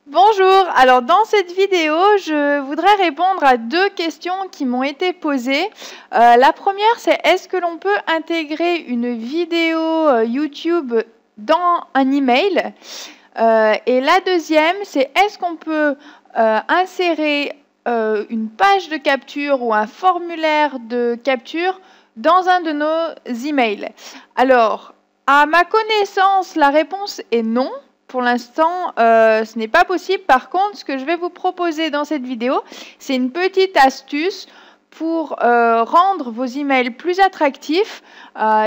Bonjour, alors dans cette vidéo, je voudrais répondre à deux questions qui m'ont été posées. La première, c'est est-ce que l'on peut intégrer une vidéo YouTube dans un email? Et la deuxième, c'est est-ce qu'on peut insérer une page de capture ou un formulaire de capture dans un de nos emails? Alors, à ma connaissance, la réponse est non. Pour l'instant, ce n'est pas possible. Par contre, ce que je vais vous proposer dans cette vidéo, c'est une petite astuce pour rendre vos emails plus attractifs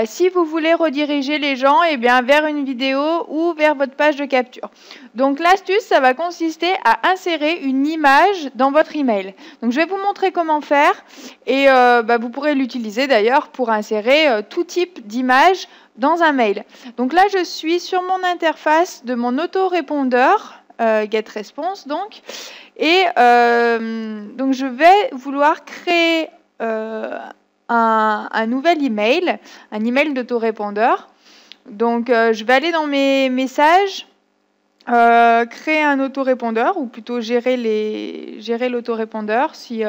si vous voulez rediriger les gens vers une vidéo ou vers votre page de capture. Donc l'astuce, ça va consister à insérer une image dans votre email. Donc je vais vous montrer comment faire et vous pourrez l'utiliser d'ailleurs pour insérer tout type d'image dans un mail. Donc là, je suis sur mon interface de mon autorépondeur, GetResponse donc, et donc je vais vouloir créer un nouvel email, un email d'autorépondeur. Donc je vais aller dans mes messages, créer un autorépondeur, ou plutôt gérer l'autorépondeur si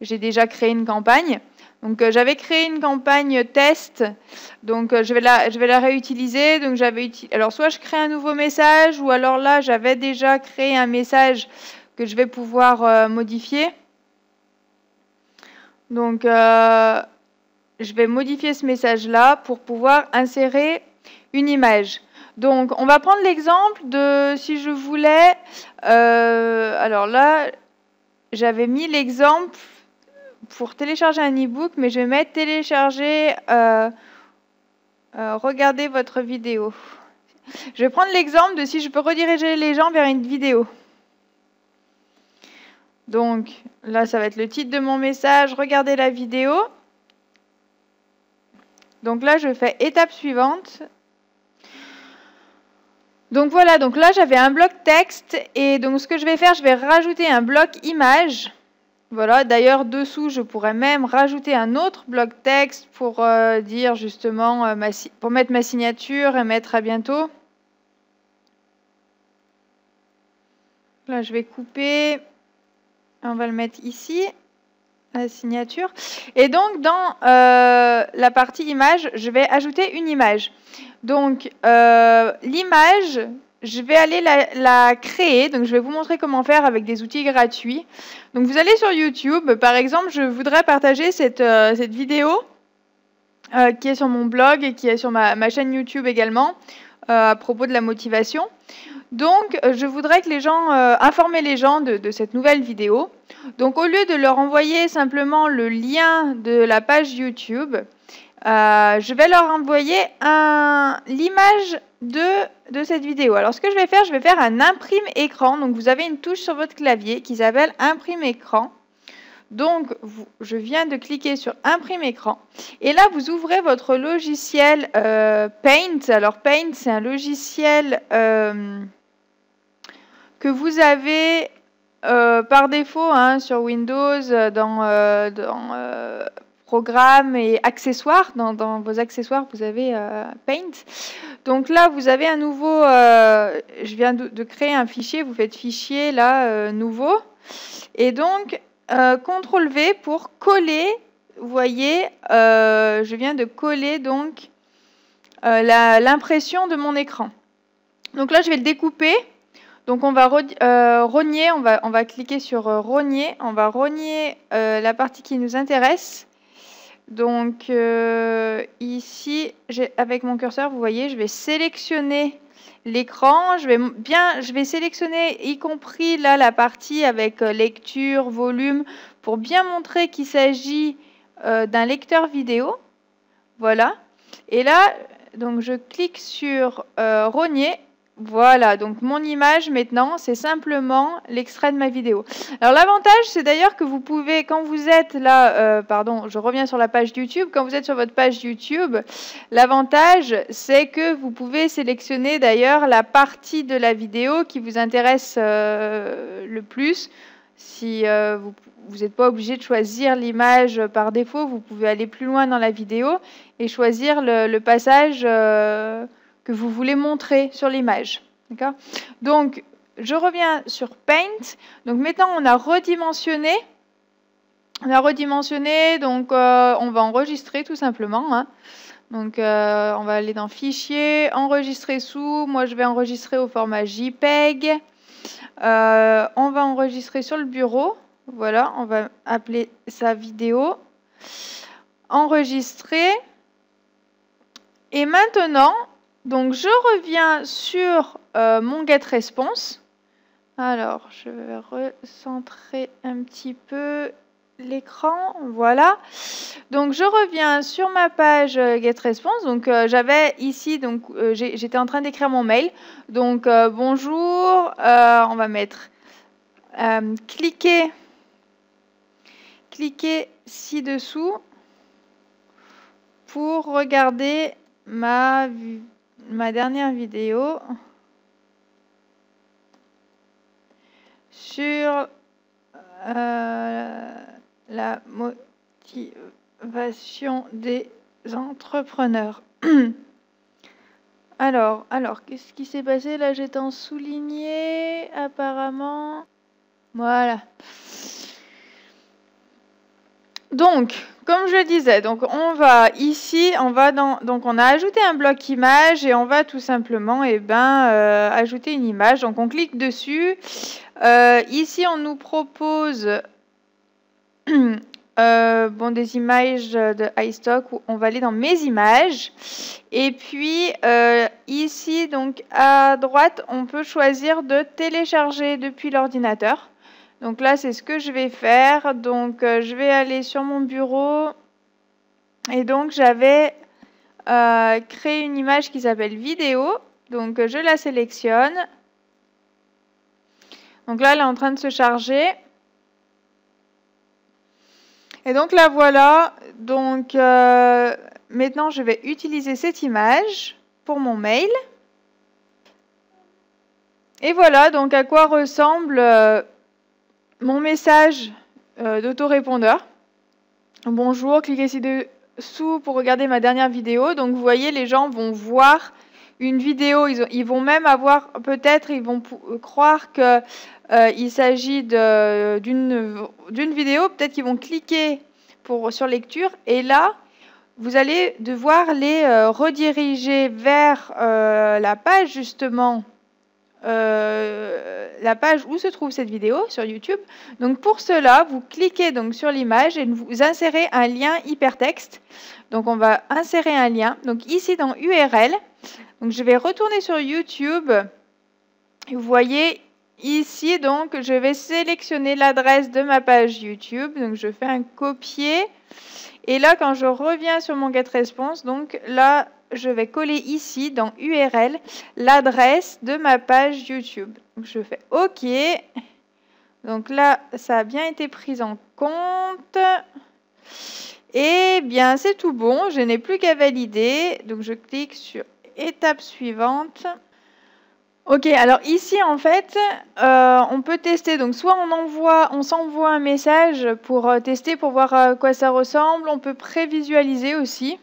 j'ai déjà créé une campagne. Donc j'avais créé une campagne test, donc je vais la réutiliser. Donc alors soit je crée un nouveau message, ou alors là j'avais déjà créé un message que je vais pouvoir modifier. Donc je vais modifier ce message-là pour pouvoir insérer une image. Donc on va prendre l'exemple de si je voulais, alors là j'avais mis l'exemple pour télécharger un e-book, mais je vais mettre télécharger, regardez votre vidéo. Je vais prendre l'exemple de si je peux rediriger les gens vers une vidéo. Donc là, ça va être le titre de mon message, regardez la vidéo. Donc là, je fais étape suivante. Donc voilà, donc là, j'avais un bloc texte, et donc ce que je vais faire, je vais rajouter un bloc image. Voilà, d'ailleurs, dessous, je pourrais même rajouter un autre bloc texte pour dire justement, pour mettre ma signature et mettre à bientôt. Là, je vais couper. On va le mettre ici, la signature. Et donc, dans la partie image, je vais ajouter une image. Donc, l'image, je vais aller la créer. Donc, je vais vous montrer comment faire avec des outils gratuits. Donc, vous allez sur YouTube. Par exemple, je voudrais partager cette vidéo qui est sur mon blog et qui est sur ma chaîne YouTube également, à propos de la motivation. Donc, je voudrais que les gens, informer les gens de cette nouvelle vidéo. Donc, au lieu de leur envoyer simplement le lien de la page YouTube, je vais leur envoyer l'image de cette vidéo. Alors, ce que je vais faire un imprime écran. Donc, vous avez une touche sur votre clavier qui s'appelle imprime écran. Donc, je viens de cliquer sur imprime écran. Et là, vous ouvrez votre logiciel Paint. Alors, Paint, c'est un logiciel que vous avez par défaut sur Windows dans Programmes et accessoires. Dans vos accessoires, vous avez Paint. Donc là, vous avez un nouveau... je viens de créer un fichier. Vous faites fichier, là, nouveau. Et donc, CTRL V pour coller. Vous voyez, je viens de coller donc l'impression de mon écran. Donc là, je vais le découper. Donc on va rogner, on va cliquer sur rogner, on va rogner la partie qui nous intéresse. Donc ici, avec mon curseur, vous voyez, je vais sélectionner l'écran, je vais sélectionner y compris là la partie avec lecture, volume, pour bien montrer qu'il s'agit d'un lecteur vidéo. Voilà. Et là, donc je clique sur rogner. Voilà, donc mon image maintenant, c'est simplement l'extrait de ma vidéo. Alors l'avantage, c'est d'ailleurs que vous pouvez, quand vous êtes là, pardon, je reviens sur la page YouTube, quand vous êtes sur votre page YouTube, l'avantage, c'est que vous pouvez sélectionner d'ailleurs la partie de la vidéo qui vous intéresse le plus. Si vous n'êtes pas obligé de choisir l'image par défaut, vous pouvez aller plus loin dans la vidéo et choisir le passage que vous voulez montrer sur l'image. Donc, je reviens sur Paint. Donc maintenant, on a redimensionné. Donc on va enregistrer tout simplement. Hein. Donc on va aller dans Fichier, Enregistrer sous. Moi, je vais enregistrer au format JPEG. On va enregistrer sur le bureau. Voilà, on va appeler ça vidéo. Enregistrer. Et maintenant, donc je reviens sur mon GetResponse. Alors, je vais recentrer un petit peu l'écran. Voilà. Donc, je reviens sur ma page GetResponse. Donc, j'avais ici, donc j'étais en train d'écrire mon mail. Donc, bonjour. On va mettre cliquez ci-dessous pour regarder ma dernière vidéo sur la motivation des entrepreneurs. Alors, qu'est-ce qui s'est passé là? J'étais en souligné, apparemment. Voilà. Donc, comme je le disais, donc on va ici, donc on a ajouté un bloc image et on va tout simplement ajouter une image. Donc on clique dessus. Ici, on nous propose des images de iStock où on va aller dans mes images. Et puis ici, donc à droite, on peut choisir de télécharger depuis l'ordinateur. Donc là, c'est ce que je vais faire. Donc, je vais aller sur mon bureau. Et donc, j'avais créé une image qui s'appelle vidéo. Donc, je la sélectionne. Donc là, elle est en train de se charger. Et donc, la voilà. Donc, maintenant, je vais utiliser cette image pour mon mail. Et voilà, donc à quoi ressemble mon message d'autorépondeur. Bonjour, cliquez ci-dessous pour regarder ma dernière vidéo. Donc vous voyez, les gens vont voir une vidéo. Ils vont même avoir, peut-être, ils vont croire qu'il s'agit d'une vidéo. Peut-être qu'ils vont cliquer sur lecture. Et là, vous allez devoir les rediriger vers la page, justement, la page où se trouve cette vidéo sur YouTube. Donc pour cela, vous cliquez donc sur l'image et vous insérez un lien hypertexte. Donc on va insérer un lien. Donc ici dans URL, donc je vais retourner sur YouTube. Et vous voyez ici, donc je vais sélectionner l'adresse de ma page YouTube. Donc je fais un copier. Et là, quand je reviens sur mon GetResponse, donc là, je vais coller ici, dans URL, l'adresse de ma page YouTube. Donc, je fais OK. Donc là, ça a bien été pris en compte. Et bien, c'est tout bon. Je n'ai plus qu'à valider. Donc, je clique sur étape suivante. Ok, alors ici, en fait, on peut tester. Donc, soit on s'envoie un message pour tester, pour voir à quoi ça ressemble. On peut prévisualiser aussi.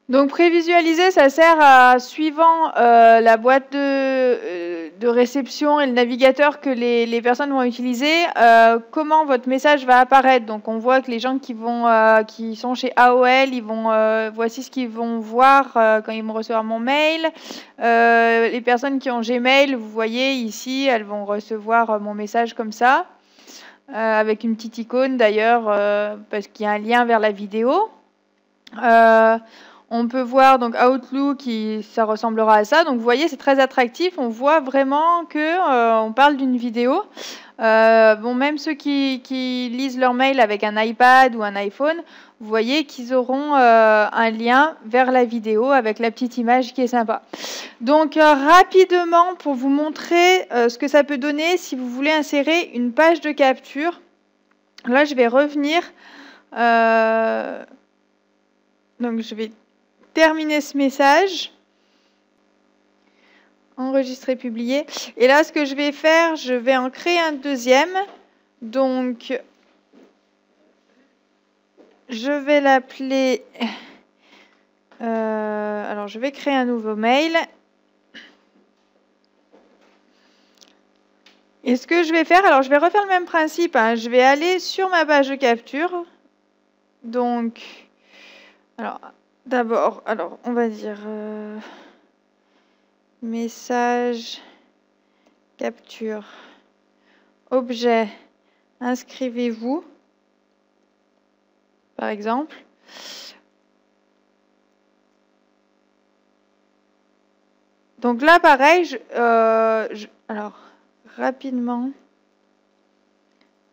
Donc prévisualiser, ça sert à, suivant la boîte de réception et le navigateur que les personnes vont utiliser, comment votre message va apparaître. Donc on voit que les gens qui sont chez AOL, voici ce qu'ils vont voir quand ils vont recevoir mon mail. Les personnes qui ont Gmail, vous voyez ici, elles vont recevoir mon message comme ça, avec une petite icône d'ailleurs, parce qu'il y a un lien vers la vidéo. On peut voir donc Outlook, ça ressemblera à ça. Donc vous voyez, c'est très attractif. On voit vraiment que on parle d'une vidéo. Même ceux qui lisent leur mail avec un iPad ou un iPhone, vous voyez qu'ils auront un lien vers la vidéo avec la petite image qui est sympa. Donc rapidement, pour vous montrer ce que ça peut donner si vous voulez insérer une page de capture. Là, je vais revenir. Donc je vais terminer ce message, enregistrer, publier. Et là, ce que je vais faire, je vais en créer un deuxième. Donc, je vais l'appeler... alors, je vais créer un nouveau mail. Et ce que je vais faire, alors je vais refaire le même principe, hein. Je vais aller sur ma page de capture. Donc, alors, d'abord, alors on va dire message, capture, objet, inscrivez-vous, par exemple. Donc là, pareil, alors, rapidement,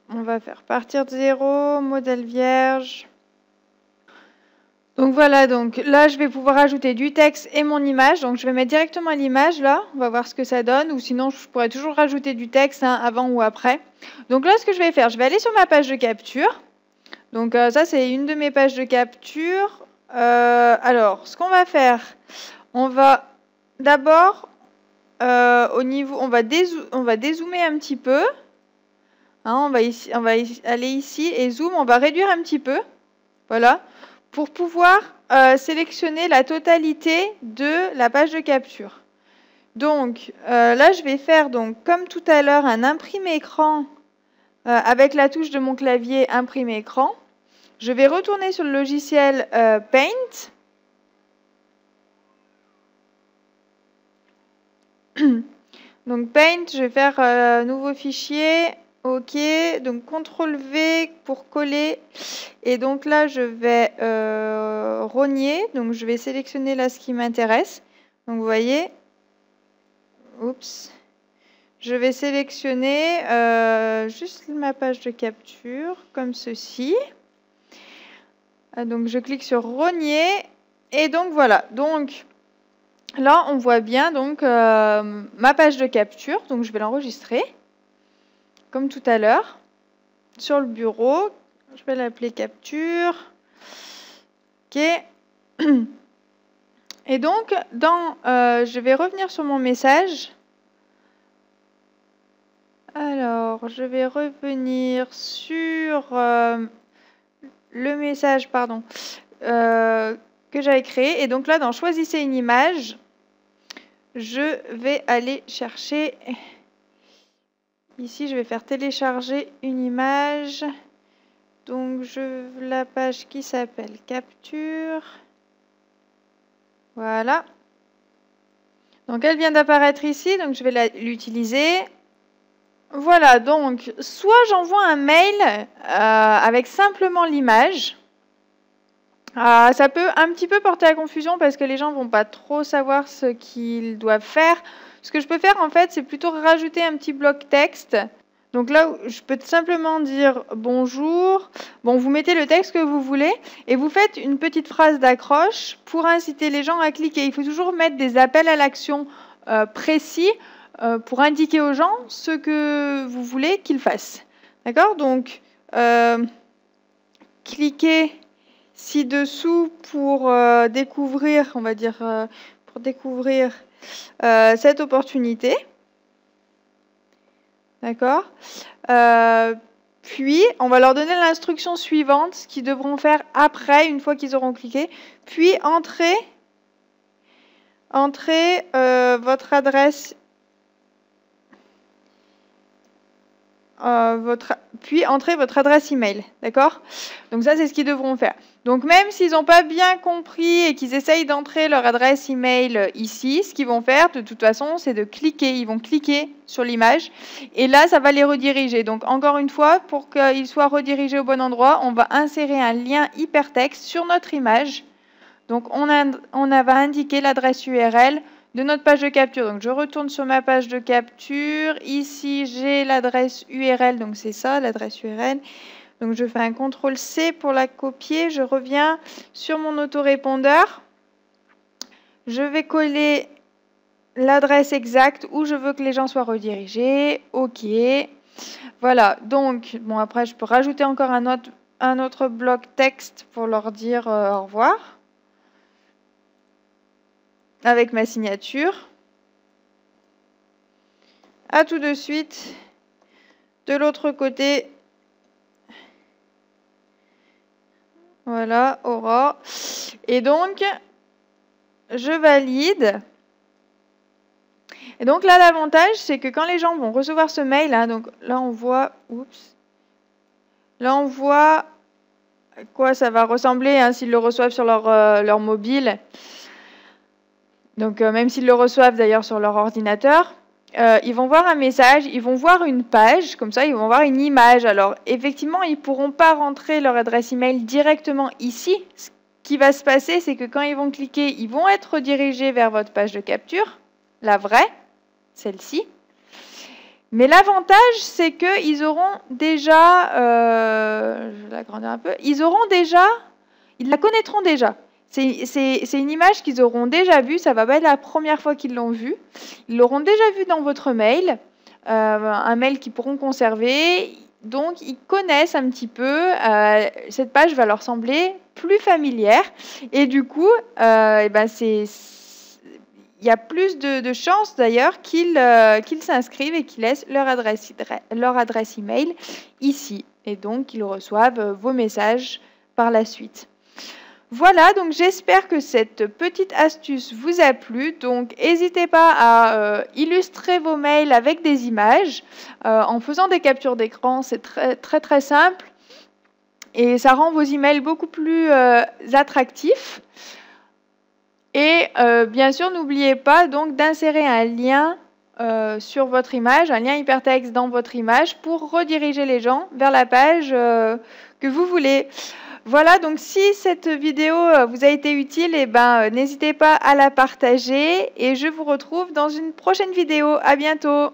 on va faire partir de 0, modèle vierge. Donc voilà, donc là, je vais pouvoir ajouter du texte et mon image. Donc je vais mettre directement l'image là, on va voir ce que ça donne. Ou sinon, je pourrais toujours rajouter du texte hein, avant ou après. Donc là, ce que je vais faire, je vais aller sur ma page de capture. Donc ça, c'est une de mes pages de capture. Alors, ce qu'on va faire, on va d'abord, au niveau, on va dézoomer un petit peu. Hein, on va aller ici et zoom, on va réduire un petit peu. Voilà. Pour pouvoir sélectionner la totalité de la page de capture. Donc là, je vais faire, donc, comme tout à l'heure, un imprimer écran avec la touche de mon clavier imprimer écran. Je vais retourner sur le logiciel Paint. Donc Paint, je vais faire nouveau fichier. OK, donc CTRL-V pour coller. Et donc là, je vais rogner. Donc je vais sélectionner là ce qui m'intéresse. Donc vous voyez, oups, je vais sélectionner juste ma page de capture, comme ceci. Donc je clique sur rogner. Et donc voilà, donc là, on voit bien donc ma page de capture. Donc je vais l'enregistrer. Comme tout à l'heure, sur le bureau, je vais l'appeler capture. OK. Et donc, je vais revenir sur mon message. Alors, je vais revenir sur le message, pardon, que j'avais créé. Et donc là, dans Choisissez une image, je vais aller chercher... Ici, je vais faire télécharger une image. Donc, la page qui s'appelle capture. Voilà. Donc, elle vient d'apparaître ici. Donc, je vais l'utiliser. Voilà. Donc, soit j'envoie un mail avec simplement l'image. Ça peut un petit peu porter à confusion parce que les gens ne vont pas trop savoir ce qu'ils doivent faire. Ce que je peux faire, en fait, c'est plutôt rajouter un petit bloc texte. Donc là, je peux simplement dire bonjour. Bon, vous mettez le texte que vous voulez et vous faites une petite phrase d'accroche pour inciter les gens à cliquer. Il faut toujours mettre des appels à l'action précis pour indiquer aux gens ce que vous voulez qu'ils fassent. D'accord? Donc, cliquez ci-dessous pour découvrir, on va dire, pour découvrir cette opportunité. D'accord. Puis, on va leur donner l'instruction suivante, ce qu'ils devront faire après, une fois qu'ils auront cliqué. Puis, entrez votre adresse, puis entrez votre adresse email. D'accord? Donc ça, c'est ce qu'ils devront faire. Donc même s'ils n'ont pas bien compris et qu'ils essayent d'entrer leur adresse email ici, ce qu'ils vont faire de toute façon, c'est de cliquer. Ils vont cliquer sur l'image et là, ça va les rediriger. Donc encore une fois, pour qu'ils soient redirigés au bon endroit, on va insérer un lien hypertexte sur notre image. Donc on va indiquer l'adresse URL de notre page de capture. Donc je retourne sur ma page de capture. Ici, j'ai l'adresse URL, donc c'est ça, l'adresse URL. Donc je fais un CTRL-C pour la copier. Je reviens sur mon autorépondeur. Je vais coller l'adresse exacte où je veux que les gens soient redirigés. OK. Voilà. Donc, bon, après, je peux rajouter encore un autre bloc texte pour leur dire au revoir. Avec ma signature. À tout de suite. De l'autre côté. Voilà, Aura. Et donc, je valide. Et donc là, l'avantage, c'est que quand les gens vont recevoir ce mail, hein, donc là on voit, là on voit à quoi ça va ressembler hein, s'ils le reçoivent sur leur mobile. Donc même s'ils le reçoivent d'ailleurs sur leur ordinateur, ils vont voir un message, ils vont voir une page, comme ça ils vont voir une image. Alors effectivement, ils ne pourront pas rentrer leur adresse email directement ici. Ce qui va se passer, c'est que quand ils vont cliquer, ils vont être redirigés vers votre page de capture, la vraie, celle-ci. Mais l'avantage, c'est qu'ils auront déjà, je vais l'agrandir un peu, ils la connaîtront déjà. C'est une image qu'ils auront déjà vue, ça va pas être la première fois qu'ils l'ont vue. Ils l'auront déjà vue dans votre mail, un mail qu'ils pourront conserver. Donc, ils connaissent un petit peu, cette page va leur sembler plus familière. Et du coup, il y a plus de chances d'ailleurs qu'ils s'inscrivent et qu'ils laissent leur adresse email ici. Et donc, qu'ils reçoivent vos messages par la suite. Voilà, donc j'espère que cette petite astuce vous a plu. Donc, n'hésitez pas à illustrer vos mails avec des images en faisant des captures d'écran. C'est très simple et ça rend vos emails beaucoup plus attractifs. Et bien sûr, n'oubliez pas donc d'insérer un lien sur votre image, un lien hypertexte dans votre image pour rediriger les gens vers la page que vous voulez. Voilà, donc si cette vidéo vous a été utile, n'hésitez pas à la partager et je vous retrouve dans une prochaine vidéo. À bientôt.